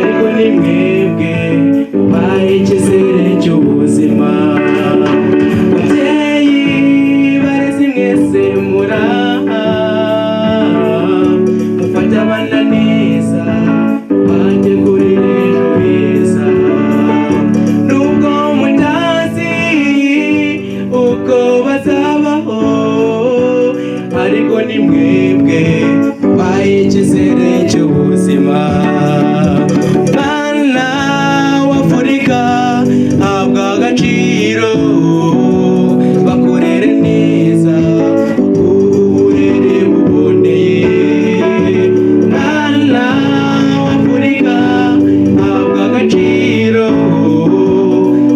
ariko ni mwebwe mubaye icyizere cy'ubuzima. Babyeyi barezi mwese muraha, mufate abana neza mubategurire ejo heza. Nubwo mutazi uko bazabaho, ariko ni mwebwe mubaye icyizere cy'ubuzima. Mwana w'Afurika habwa agaciro, bakorere neza uburere buboneye. Mwana w'Afurika habwa agaciro,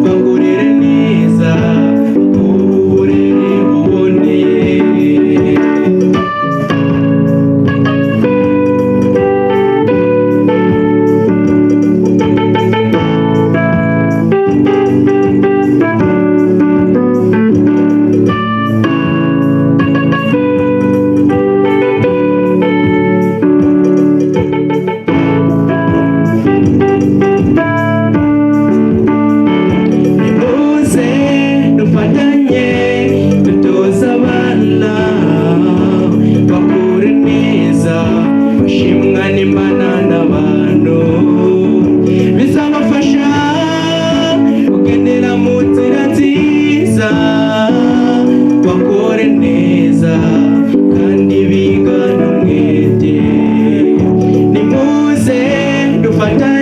bakorere neza uburere buboneye. Bashimwa n'Imana n'abantu, bizabafasha kugendera mu nzira nziza, bakore neza kandi bigane umwete. Nimuze dufatanye